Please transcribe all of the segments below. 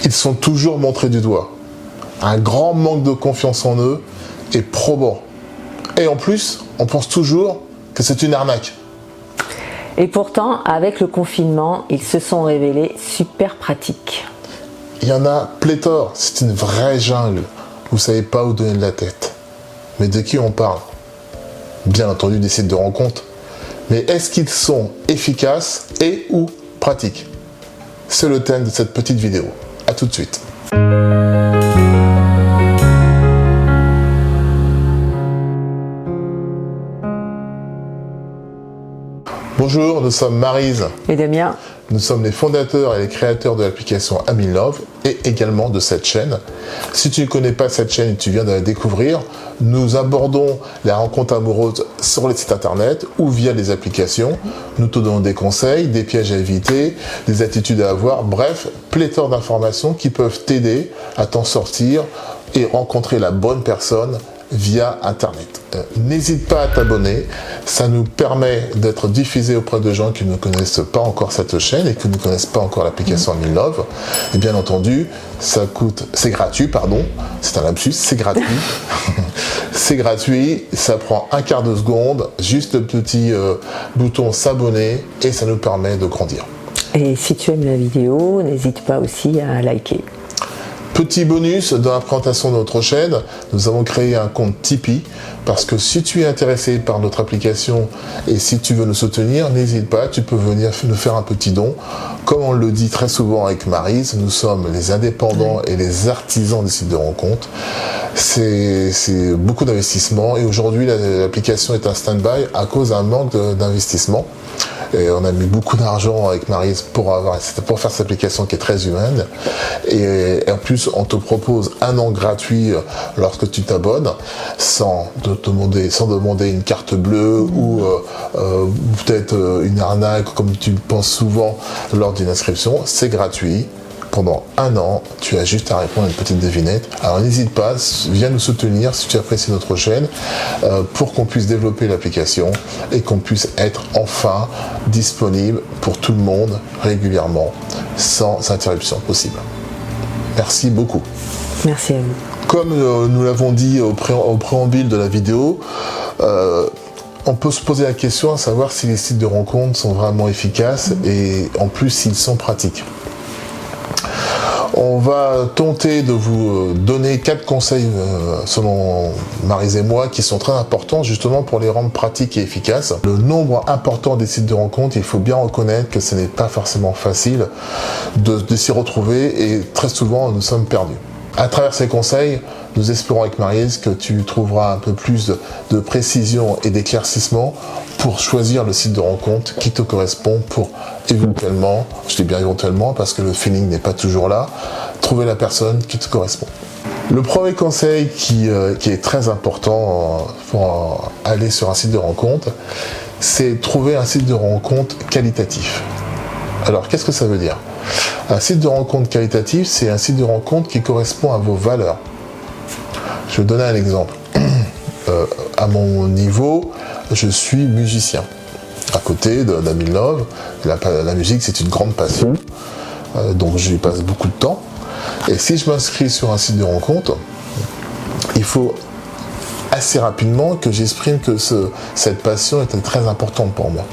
ils sont toujours montrés du doigt. Un grand manque de confiance en eux est probant. Et en plus, on pense toujours que c'est une arnaque. Et pourtant, avec le confinement, ils se sont révélés super pratiques. Il y en a pléthore, c'est une vraie jungle. Vous ne savez pas où donner de la tête. Mais de qui on parle? Bien entendu des sites de rencontres. Mais est-ce qu'ils sont efficaces et ou pratiques? C'est le thème de cette petite vidéo. A tout de suite. Bonjour, nous sommes Maryse et Damien. Nous sommes les fondateurs et les créateurs de l'application I'm in Love et également de cette chaîne. Si tu ne connais pas cette chaîne et tu viens de la découvrir, nous abordons la rencontre amoureuse sur les sites internet ou via les applications. Nous te donnons des conseils, des pièges à éviter, des attitudes à avoir, bref, pléthore d'informations qui peuvent t'aider à t'en sortir et rencontrer la bonne personne via internet. N'hésite pas à t'abonner, ça nous permet d'être diffusé auprès de gens qui ne connaissent pas encore cette chaîne et qui ne connaissent pas encore l'application I'm in Love. Et bien entendu, c'est gratuit, c'est un lapsus, c'est gratuit. C'est gratuit, ça prend un quart de seconde, juste le petit bouton s'abonner et ça nous permet de grandir. Et si tu aimes la vidéo, n'hésite pas aussi à liker. Petit bonus dans la présentation de notre chaîne, nous avons créé un compte Tipeee parce que si tu es intéressé par notre application et si tu veux nous soutenir, n'hésite pas, tu peux venir nous faire un petit don. Comme on le dit très souvent avec Maryse, nous sommes les indépendants et les artisans des sites de rencontres. C'est beaucoup d'investissement et aujourd'hui l'application est en stand-by à cause d'un manque d'investissement. Et on a mis beaucoup d'argent avec Maryse pour faire cette application qui est très humaine. Et en plus, on te propose un an gratuit lorsque tu t'abonnes, sans demander une carte bleue ou peut-être une arnaque comme tu le penses souvent lors d'une inscription. C'est gratuit. Pendant un an, tu as juste à répondre à une petite devinette. Alors n'hésite pas, viens nous soutenir si tu apprécies notre chaîne pour qu'on puisse développer l'application et qu'on puisse être enfin disponible pour tout le monde régulièrement, sans interruption possible. Merci beaucoup. Merci à vous. Comme nous l'avons dit au préambule de la vidéo, on peut se poser la question à savoir si les sites de rencontres sont vraiment efficaces et en plus s'ils sont pratiques. On va tenter de vous donner 4 conseils, selon Maryse et moi, qui sont très importants justement pour les rendre pratiques et efficaces. Le nombre important des sites de rencontres, il faut bien reconnaître que ce n'est pas forcément facile de s'y retrouver et très souvent nous sommes perdus. À travers ces conseils, nous espérons avec Maryse que tu trouveras un peu plus de précision et d'éclaircissement pour choisir le site de rencontre qui te correspond pour éventuellement, je dis bien éventuellement parce que le feeling n'est pas toujours là, trouver la personne qui te correspond. Le premier conseil qui est très important pour aller sur un site de rencontre, c'est trouver un site de rencontre qualitatif. Alors qu'est-ce que ça veut dire ? Un site de rencontre qualitatif, c'est un site de rencontre qui correspond à vos valeurs. Je vais vous donner un exemple. À mon niveau, je suis musicien. À côté d'Am in Love, la musique c'est une grande passion, donc j'y passe beaucoup de temps. Et si je m'inscris sur un site de rencontre, il faut assez rapidement que j'exprime que cette passion était très importante pour moi.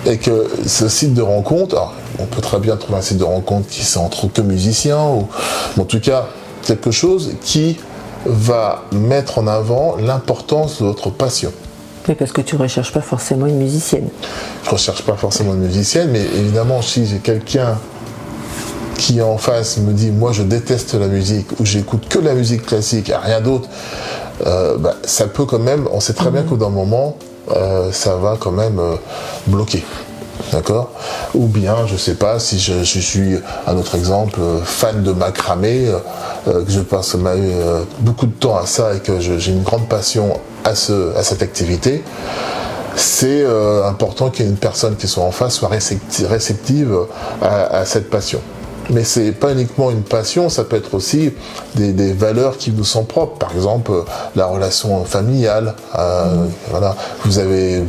Et que ce site de rencontre, alors, on peut très bien trouver un site de rencontre qui c'est entre que musiciens, ou en tout cas quelque chose qui va mettre en avant l'importance de votre passion. Oui, parce que tu ne recherches pas forcément une musicienne. Je ne recherche pas forcément une musicienne, mais évidemment, si j'ai quelqu'un qui en face me dit « moi je déteste la musique » ou « j'écoute que la musique classique et rien d'autre », ça peut quand même, on sait très bien qu'au d'un moment, ça va quand même bloquer. D'accord ? Ou bien, je sais pas, si je suis, un autre exemple, fan de macramé, que je passe beaucoup de temps à ça et que j'ai une grande passion à cette activité, c'est important qu'il y ait une personne qui soit en face, soit réceptive à cette passion. Mais c'est pas uniquement une passion, ça peut être aussi des valeurs qui vous sont propres. Par exemple, la relation familiale. Voilà, vous avez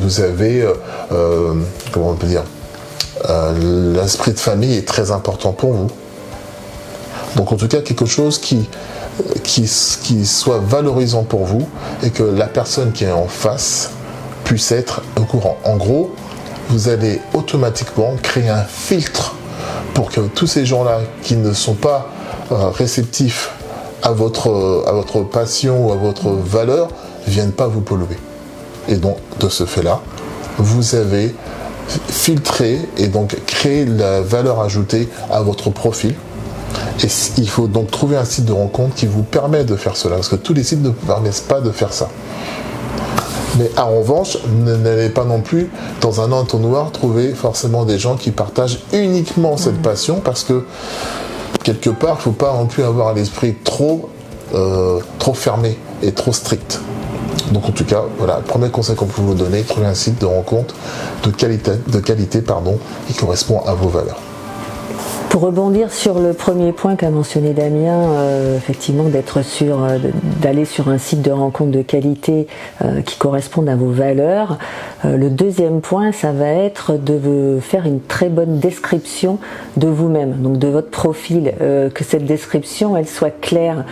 comment on peut dire, l'esprit de famille est très important pour vous. Donc en tout cas quelque chose qui soit valorisant pour vous et que la personne qui est en face puisse être au courant. En gros, vous allez automatiquement créer un filtre pour que tous ces gens-là qui ne sont pas réceptifs à votre passion ou à votre valeur viennent pas vous polluer. Et donc de ce fait-là, vous avez filtré et donc créé la valeur ajoutée à votre profil. Et il faut donc trouver un site de rencontre qui vous permet de faire cela, parce que tous les sites ne vous permettent pas de faire ça. Mais en revanche, n'allez pas non plus dans un entonnoir trouver forcément des gens qui partagent uniquement cette passion, parce que quelque part, il ne faut pas non plus avoir l'esprit trop fermé et trop strict. Donc en tout cas, voilà, le premier conseil qu'on peut vous donner, trouver un site de rencontre de qualité qui correspond à vos valeurs. Pour rebondir sur le premier point qu'a mentionné Damien, effectivement d'être sûr d'aller sur un site de rencontre de qualité qui corresponde à vos valeurs. Le deuxième point, ça va être de faire une très bonne description de vous-même, donc de votre profil, que cette description elle soit claire,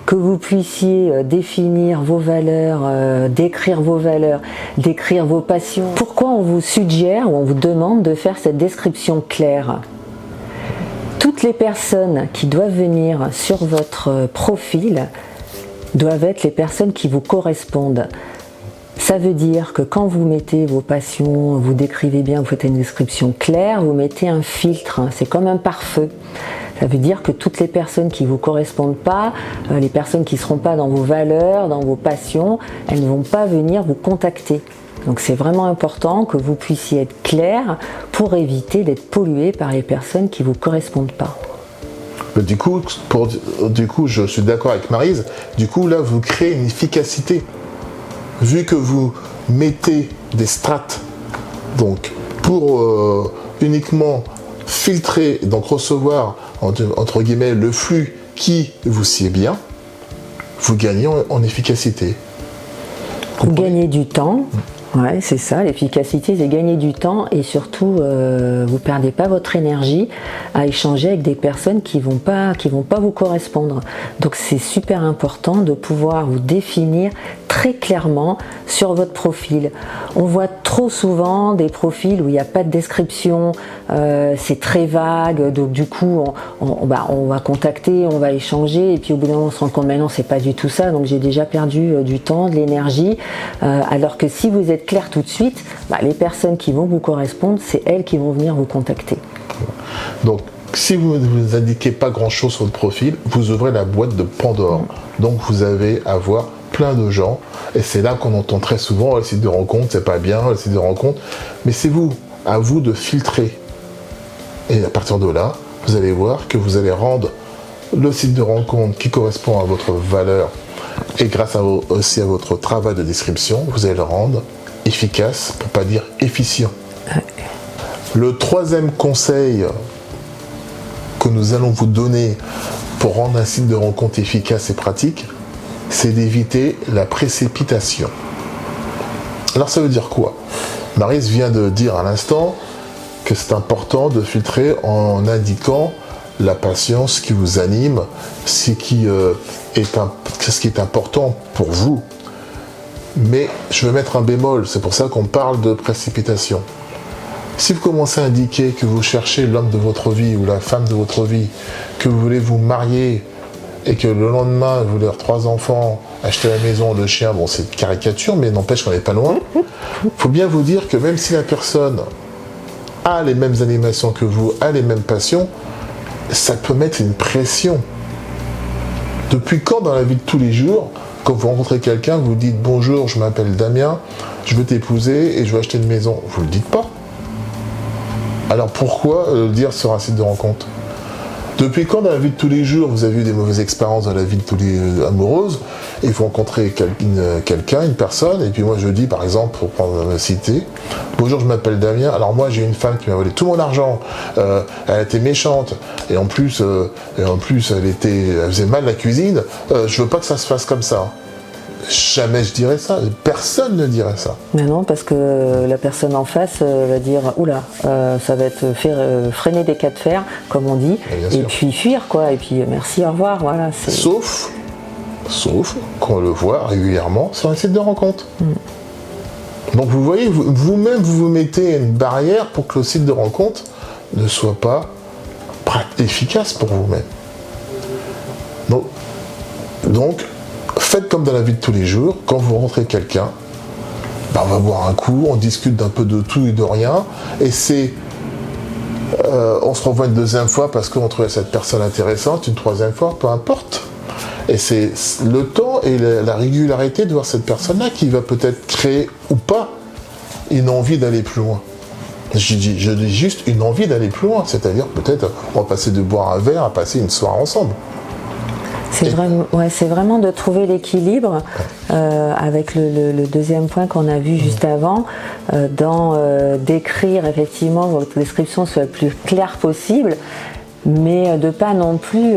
que vous puissiez définir vos valeurs, décrire vos valeurs, décrire vos passions. Pourquoi on vous suggère ou on vous demande de faire cette description claire ? Toutes les personnes qui doivent venir sur votre profil doivent être les personnes qui vous correspondent. Ça veut dire que quand vous mettez vos passions, vous décrivez bien, vous faites une description claire, vous mettez un filtre, c'est comme un pare-feu. Ça veut dire que toutes les personnes qui ne vous correspondent pas, les personnes qui ne seront pas dans vos valeurs, dans vos passions, elles ne vont pas venir vous contacter. Donc c'est vraiment important que vous puissiez être clair pour éviter d'être pollué par les personnes qui ne vous correspondent pas. Du coup, je suis d'accord avec Maryse, du coup là vous créez une efficacité. Vu que vous mettez des strates, donc pour uniquement filtrer, donc recevoir entre guillemets le flux qui vous sied bien, vous gagnez en efficacité. Vous gagnez du temps. Ouais, c'est ça, l'efficacité, c'est gagner du temps et surtout, vous perdez pas votre énergie à échanger avec des personnes qui vont pas vous correspondre. Donc c'est super important de pouvoir vous définir très clairement sur votre profil. On voit trop souvent des profils où il n'y a pas de description, c'est très vague, donc du coup on va contacter, on va échanger et puis au bout d'un moment on se rend compte maintenant c'est pas du tout ça, donc j'ai déjà perdu du temps, de l'énergie, alors que si vous êtes clair tout de suite, les personnes qui vont vous correspondre, c'est elles qui vont venir vous contacter. Donc si vous ne indiquez pas grand chose sur votre profil, vous ouvrez la boîte de Pandore. Donc vous allez avoir plein de gens, et c'est là qu'on entend très souvent le site de rencontre, c'est pas bien, le site de rencontre, mais c'est à vous de filtrer. Et à partir de là, vous allez voir que vous allez rendre le site de rencontre qui correspond à votre valeur, et grâce aussi à votre travail de description, vous allez le rendre efficace, pour pas dire efficient. Le troisième conseil que nous allons vous donner pour rendre un site de rencontre efficace et pratique, c'est d'éviter la précipitation. Alors ça veut dire quoi ? Maryse vient de dire à l'instant que c'est important de filtrer en indiquant la passion, ce qui vous anime, ce qui est important pour vous. Mais je veux mettre un bémol, c'est pour ça qu'on parle de précipitation. Si vous commencez à indiquer que vous cherchez l'homme de votre vie ou la femme de votre vie, que vous voulez vous marier et que le lendemain vous voulez avoir 3 enfants, acheter la maison, le chien, bon c'est une caricature mais n'empêche qu'on n'est pas loin, il faut bien vous dire que même si la personne a les mêmes animations que vous, a les mêmes passions, ça peut mettre une pression. Depuis quand dans la vie de tous les jours, quand vous rencontrez quelqu'un, vous dites « Bonjour, je m'appelle Damien, je veux t'épouser et je veux acheter une maison ». Vous ne le dites pas. Alors pourquoi le dire sur un site de rencontre ? Depuis quand dans la vie de tous les jours, vous avez eu des mauvaises expériences dans la vie de tous les amoureuses, et vous rencontrez quelqu'un, une personne, et puis moi je dis par exemple, pour prendre citer, bonjour je m'appelle Damien, alors moi j'ai une femme qui m'a volé tout mon argent, elle était méchante, et en plus elle faisait mal la cuisine, je veux pas que ça se fasse comme ça. Jamais je dirais ça. Personne ne dirait ça. Mais non, parce que la personne en face va dire oula, ça va être freiner des cas de fer, comme on dit, et puis fuir, quoi. Et puis merci, au revoir. Voilà. Sauf qu'on le voit régulièrement sur un site de rencontre. Donc vous voyez, vous-même, vous mettez une barrière pour que le site de rencontre ne soit pas efficace pour vous-même. Donc, faites comme dans la vie de tous les jours, quand vous rentrez quelqu'un, on va boire un coup, on discute d'un peu de tout et de rien, et on se revoit une deuxième fois parce qu'on trouvait cette personne intéressante, une troisième fois, peu importe. Et c'est le temps et la régularité de voir cette personne-là qui va peut-être créer ou pas une envie d'aller plus loin. Je dis juste une envie d'aller plus loin, c'est-à-dire peut-être on va passer de boire un verre à passer une soirée ensemble. C'est vraiment de trouver l'équilibre avec le deuxième point qu'on a vu juste avant, d'écrire effectivement, votre description soit le plus claire possible, mais de pas non plus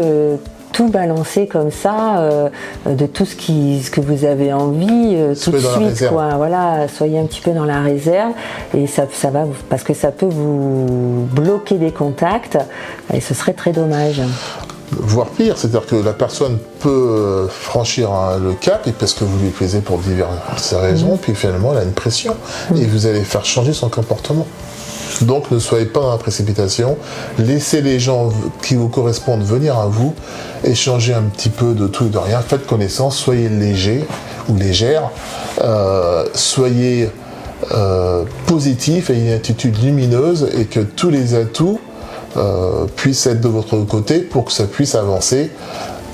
tout balancer comme ça, de tout ce que vous avez envie tout de suite, quoi. Voilà, soyez un petit peu dans la réserve et ça va, parce que ça peut vous bloquer des contacts et ce serait très dommage. Voire pire, c'est-à-dire que la personne peut franchir le cap et parce que vous lui plaisez pour diverses raisons, puis finalement elle a une pression et vous allez faire changer son comportement. Donc ne soyez pas dans la précipitation, laissez les gens qui vous correspondent venir à vous, échangez un petit peu de tout et de rien, faites connaissance, soyez léger ou légère, soyez positif et une attitude lumineuse et que tous les atouts puissent être de votre côté pour que ça puisse avancer.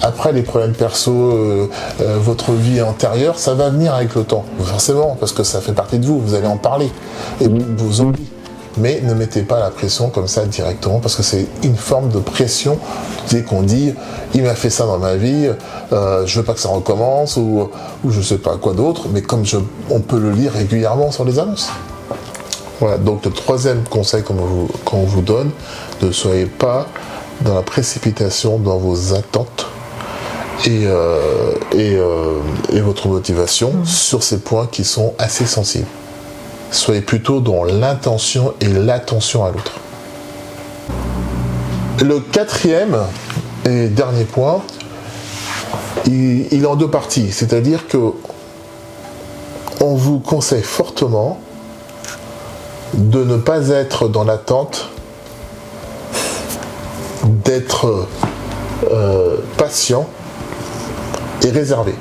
Après les problèmes perso, votre vie antérieure, ça va venir avec le temps, forcément, parce que ça fait partie de vous, vous allez en parler et vos envies. Mais ne mettez pas la pression comme ça directement, parce que c'est une forme de pression dès qu'on dit il m'a fait ça dans ma vie, je veux pas que ça recommence ou je sais pas quoi d'autre, mais comme on peut le lire régulièrement sur les annonces. Voilà, donc le troisième conseil qu'on vous donne, ne soyez pas dans la précipitation dans vos attentes et votre motivation sur ces points qui sont assez sensibles. Soyez plutôt dans l'intention et l'attention à l'autre. Le quatrième et dernier point, il est en deux parties, c'est-à-dire que on vous conseille fortement de ne pas être dans l'attente, d'être patient et réservé.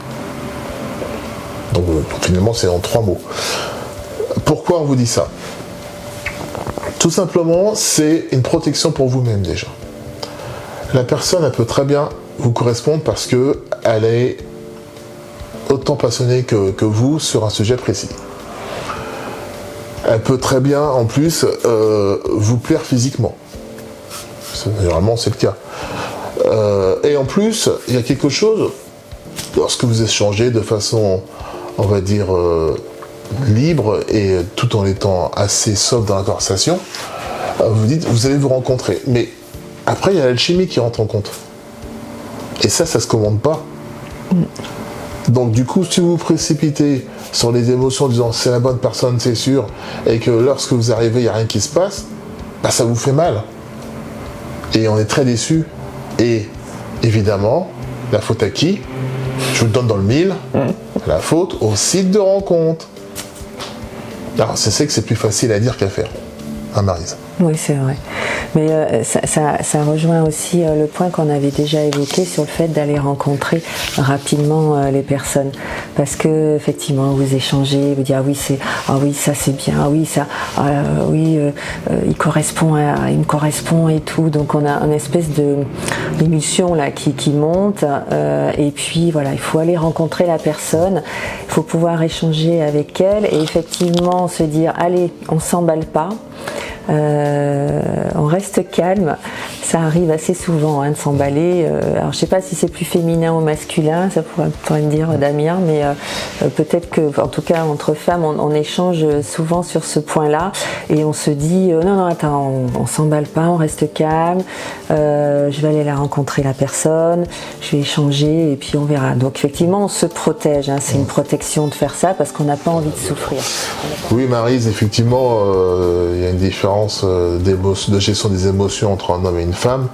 Donc finalement c'est en 3 mots. Pourquoi on vous dit ça? Tout simplement, c'est une protection pour vous-même déjà. La personne, elle peut très bien vous correspondre parce qu'elle est autant passionnée que vous sur un sujet précis. Elle peut très bien, en plus, vous plaire physiquement. Généralement, c'est le cas. Et en plus, il y a quelque chose, lorsque vous échangez de façon, on va dire, libre et tout en étant assez soft dans la conversation, vous dites, vous allez vous rencontrer. Mais après, il y a l'alchimie qui rentre en compte. Et ça se commande pas. Donc du coup, si vous vous précipitez sur les émotions en disant c'est la bonne personne, c'est sûr, et que lorsque vous arrivez, il n'y a rien qui se passe, bah, ça vous fait mal. Et on est très déçus. Et évidemment, la faute à qui? Je vous le donne dans le mille. La faute au site de rencontre. Alors, je sais que c'est plus facile à dire qu'à faire, hein, Maryse? Oui, c'est vrai. Mais ça rejoint aussi le point qu'on avait déjà évoqué sur le fait d'aller rencontrer rapidement les personnes. Parce que effectivement, vous échangez, vous dites ah oui ça c'est bien, ah oui ça, il me correspond et tout. Donc on a une espèce d'émulsion là qui monte. Et puis voilà, il faut aller rencontrer la personne, il faut pouvoir échanger avec elle et effectivement se dire allez, on s'emballe pas. On reste calme, Ça arrive assez souvent de s'emballer. Alors je sais pas si c'est plus féminin ou masculin, ça pourrait me dire Damien, mais peut-être que, en tout cas entre femmes, on échange souvent sur ce point-là et on se dit non attends, on s'emballe pas, on reste calme, je vais aller la rencontrer la personne, je vais échanger et puis on verra. Donc effectivement on se protège, c'est une protection de faire ça parce qu'on n'a pas envie de souffrir. Oui Maryse, effectivement il y a une différence de gestion des émotions entre un homme et une femme.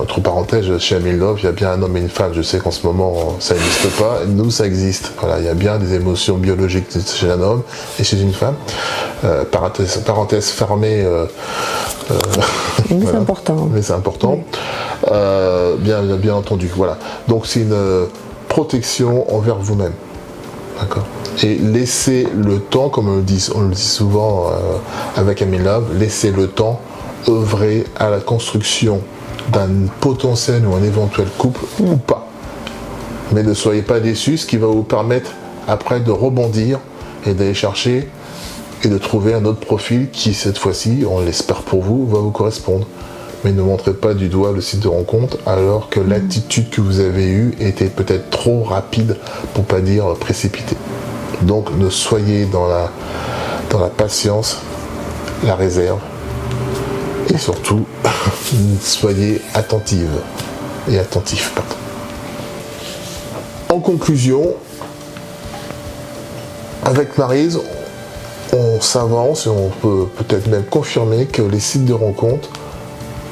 Entre parenthèses, chez Amil Love, il y a bien un homme et une femme. Je sais qu'en ce moment, ça n'existe pas. Nous, ça existe. Voilà, il y a bien des émotions biologiques chez un homme et chez une femme. Parenthèse fermée. Mais voilà. C'est important. Mais c'est important. Oui. Bien entendu. Voilà. Donc, c'est une protection envers vous-même. D'accord. Et laissez le temps, comme on le dit souvent avec Amil Love, laissez le temps œuvrer à la construction d'un potentiel ou un éventuel couple ou pas. Mais ne soyez pas déçus, ce qui va vous permettre après de rebondir et d'aller chercher et de trouver un autre profil qui cette fois-ci, on l'espère pour vous, va vous correspondre. Mais ne montrez pas du doigt le site de rencontre alors que l'attitude que vous avez eue était peut-être trop rapide, pour pas dire précipitée. Donc ne soyez dans la patience, la réserve, et surtout, soyez attentive et attentif. Pardon. En conclusion, avec Maryse, on s'avance et on peut peut-être même confirmer que les sites de rencontres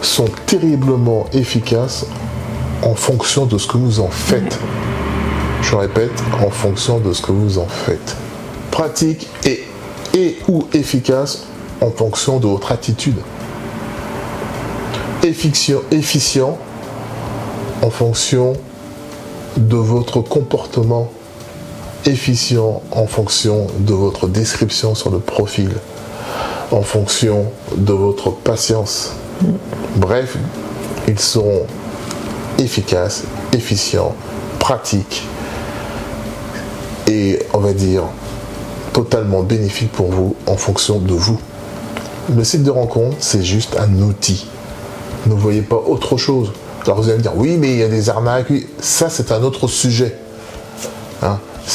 sont terriblement efficaces en fonction de ce que vous en faites. Je répète, en fonction de ce que vous en faites. Pratique et ou efficace en fonction de votre attitude. Efficient en fonction de votre comportement, efficient en fonction de votre description sur le profil, en fonction de votre patience. Bref, ils seront efficaces, efficients, pratiques et, on va dire, totalement bénéfiques pour vous en fonction de vous. Le site de rencontre, c'est juste un outil. Ne voyez pas autre chose. Alors vous allez me dire, oui, mais il y a des arnaques. Oui. Ça, c'est un autre sujet.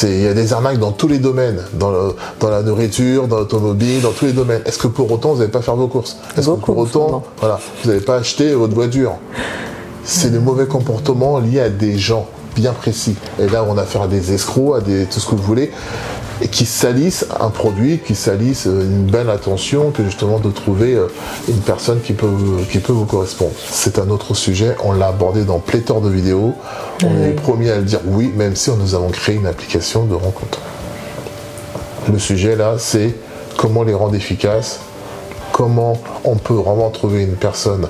Il y a des arnaques dans tous les domaines, dans la nourriture, dans l'automobile, dans tous les domaines. Est-ce que pour autant, vous n'allez pas faire vos courses? Est-ce que pour autant, vous n'allez pas acheter votre voiture? C'est des mauvais comportements liés à des gens bien précis. Et là, on a affaire à des escrocs, à tout ce que vous voulez, et qui salissent un produit, qui salissent une belle attention, que justement de trouver une personne qui peut vous correspondre. C'est un autre sujet, on l'a abordé dans pléthore de vidéos, on est les premiers à le dire oui, même si nous avons créé une application de rencontre. Le sujet là, c'est comment les rendre efficaces, comment on peut vraiment trouver une personne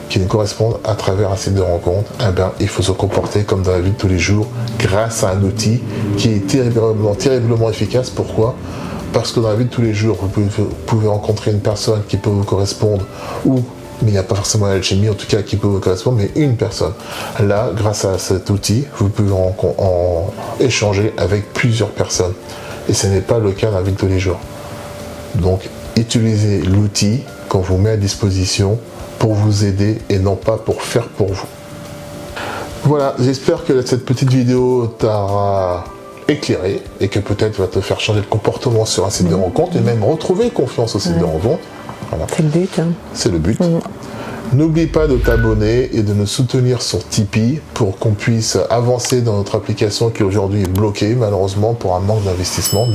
qui nous correspondent à travers un site de rencontre. Il faut se comporter comme dans la vie de tous les jours grâce à un outil qui est terriblement efficace. Pourquoi? Parce que dans la vie de tous les jours, vous pouvez rencontrer une personne qui peut vous correspondre mais il n'y a pas forcément l'alchimie, en tout cas qui peut vous correspondre, mais une personne. Là, grâce à cet outil, vous pouvez échanger avec plusieurs personnes. Et ce n'est pas le cas dans la vie de tous les jours. Donc, utilisez l'outil qu'on vous met à disposition pour vous aider et non pas pour faire pour vous. Voilà, j'espère que cette petite vidéo t'aura éclairé et que peut-être va te faire changer de comportement sur un site de rencontre et même retrouver confiance au site de rencontre. Voilà. C'est le but. C'est le but. N'oublie pas de t'abonner et de nous soutenir sur Tipeee pour qu'on puisse avancer dans notre application qui aujourd'hui est bloquée malheureusement pour un manque d'investissement.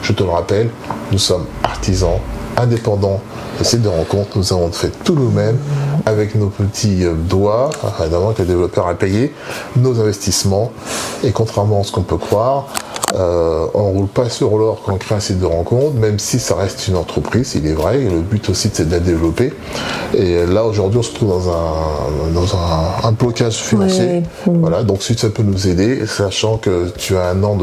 Je te le rappelle, nous sommes artisans, indépendants. Le site de rencontre, nous avons fait tout nous-mêmes avec nos petits doigts, évidemment que les développeurs a payé, nos investissements. Et contrairement à ce qu'on peut croire, on ne roule pas sur l'or quand on crée un site de rencontre, même si ça reste une entreprise, il est vrai, et le but aussi c'est de la développer. Et là aujourd'hui on se trouve dans un blocage financier. Voilà, donc si ça peut nous aider, sachant que tu as un an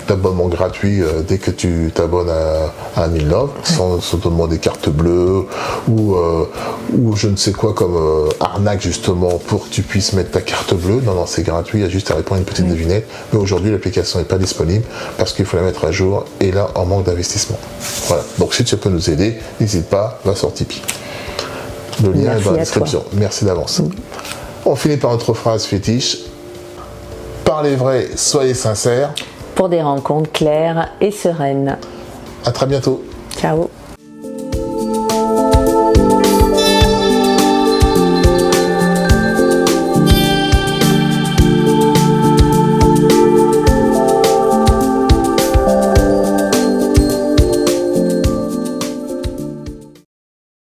d'abonnement gratuit dès que tu t'abonnes à Amil Love, sans te demander carte bleue ou je ne sais quoi comme arnaque justement pour que tu puisses mettre ta carte bleue. Non, c'est gratuit, il y a juste à répondre à une petite devinette. Mais aujourd'hui l'application n'est pas disponible parce qu'il faut la mettre à jour et là en manque d'investissement. Voilà, donc si tu peux nous aider, n'hésite pas, va sur Tipeee. Le lien Merci est dans la à description. toi. Merci d'avance. On finit par notre phrase fétiche. Parlez vrai, soyez sincères. Pour des rencontres claires et sereines. À très bientôt. Ciao.